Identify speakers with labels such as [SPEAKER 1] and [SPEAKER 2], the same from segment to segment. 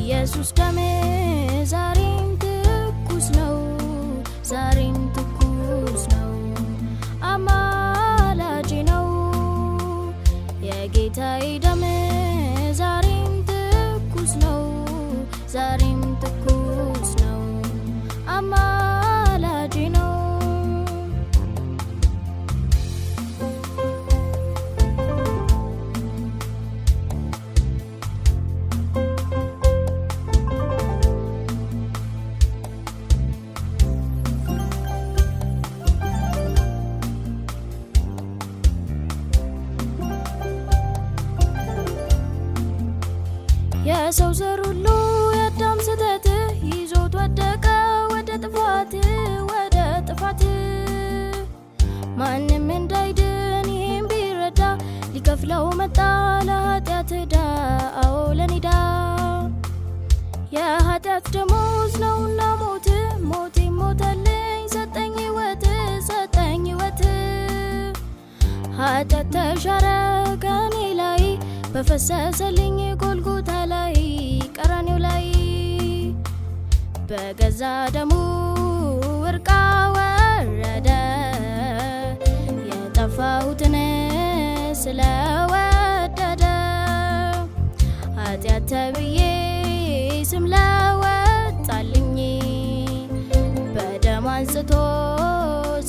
[SPEAKER 1] የኢየሱስ ደም ዛሬም ትኩስ ነው ዛሬም ትኩስ ነው አማላጄ ነው የጌታዬ ደም ዛሬም ትኩስ ነው ዛሬም ትኩስ ነው አማላጄ ነው የሰው ዘር ሁሉ የአዳም ስህተት ይዞት ወደቀ ወደ ጥፋት ማንም እንዳይድን ይህን ቢረዳ ሊከፍለው መጣ ለኃጢአት ዕዳ አዎ ለኔ ዕዳ የኃጢአት ደሞዝ ነውና ሞት ሞተልኝ ሰጠኝ ሕይወት ኃጢአት ተሻረ ከኔ ላይ በፈሰሰልኝ ጎልጎታ ላይ ቀራንዮ ላይ በገዛ ደሙ ወርቃ ወረደ የጠፋሁትን ስለወደደ ኃጢአት ተብዬ ስም ለወጣልኝ በደም አንጽቶ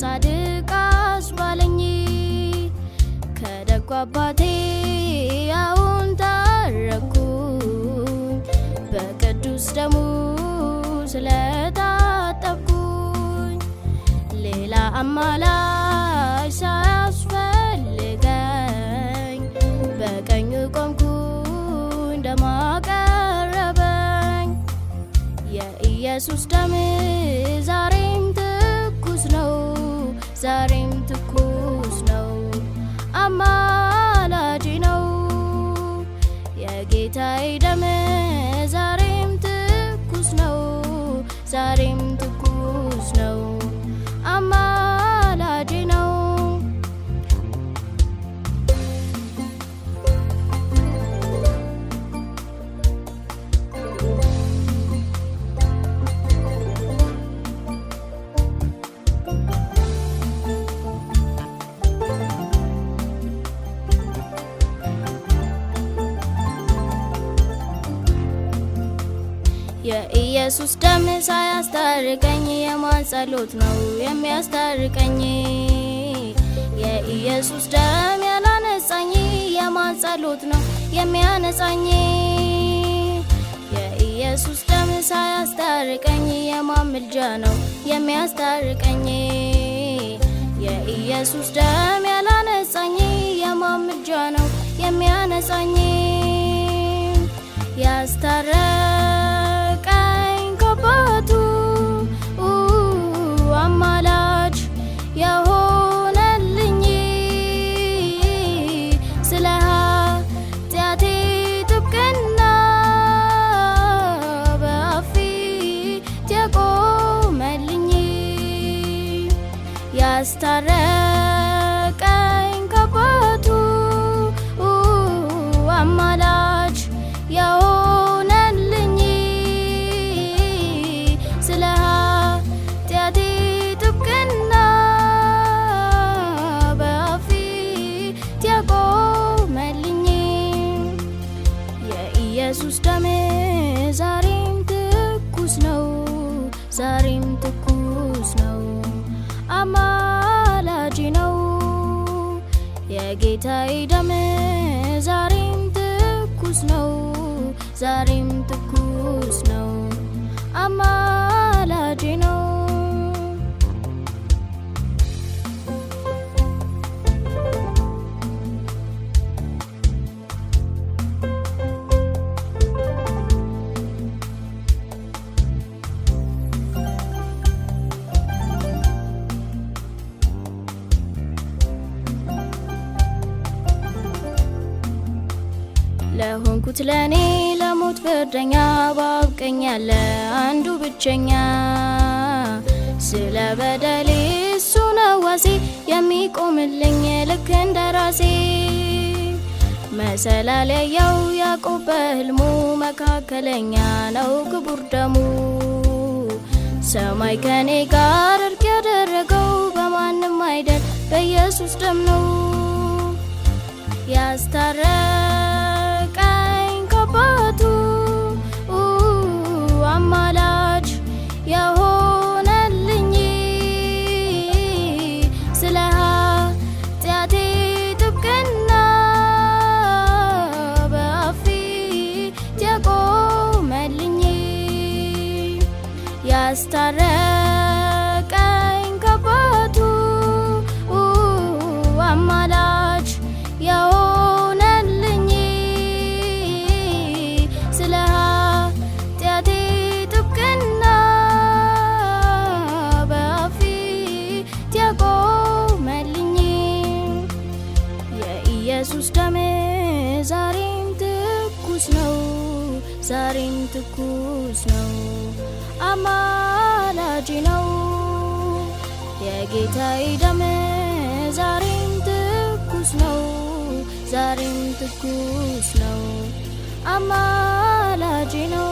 [SPEAKER 1] ጻድቅ አስባለኝ ከደጉ አባቴ አሁን ታረኩኝ በቅዱስ ደሙ ስለታጠብኩኝ ሌላ አማላጅ ሳያስፈልገኝ በቀኙ ቆምኩኝ እንደማቀረበኝ የኢየሱስ ደም ዛሬም ትኩስ ነው ዛሬም ትኩስ ነው አማላጄ ነው የጌታዬ ደም ዛሬም ትኩስ ነው ዛሬም ትኩስ ነው አማላጄ ነው የኢየሱስ ደም ሳያስታርቀኝ የማን ጸሎት ነው የሚያስታርቀኝ የኢየሱስ ደም ያላነጻኝ የማን ጸሎት ነው የሚያነጻኝ የኢየሱስ ደም ሳያስታርቀኝ የማን ምልጃ ነው የሚያስታርቀኝ የኢየሱስ ደም ያላነጻኝ የማን ምልጃ ነው የሚያነጻኝ ያስታረቀኝ ከአባቱ አማላጅ የሆነልኝ ስለ ኃጢአቴ ጥብቅና በፊት የቆመልኝ ያስታረቀኝ ከአባቱ አማላጅ የሆነልኝ ስለ ኃጢአቴ ጥብቅና በፊት የቆመልኝ የኢየሱስ ደም ዛሬም ትኩስ ነው ዛሬም ትኩስ ነው አማላጄ ነው የጌታዬ ደም ዛሬም ትኩስ ነው ዛሬም ትኩስ ነው አማላጄ ነው ለሆንኩት ለኔ ለሞት ፍርደኛ ባብቀኛለ አንዱ ብቸኛ ስለ በደሌ እሱ ነው ዋሴ የሚቆምልኝ ልክ እንደራሴ መሰላለያው ያዕቆብ በሕልሙ መካከለኛ ነው ክቡር ደሙ። ሰማይ ከኔ ጋር እርቅ ያደረገው በማንም አይደል በኢየሱስ ደም ነው። ያስታረቀኝ ከአባቱ አማላጅ የሆነልኝ ስለ ኃጢአቴ ጥብቅና በአብ ፊት የቆመልኝ። ያስታረቀኝ ከአባቱ አማላጅ የሆነልኝ ስለ ኃጢአቴ ጥብቅና በአብ ፊት የቆመልኝ። የኢየሱስ ደም ዛሬም ትኩስ ነው፣ ዛሬም ትኩስ ነው፣ አማላጅ ነው። የጌታዬ ደም ዛሬም ትኩስ ነው፣ ዛሬም ትኩስ ነው፣ አማላጅ ነው።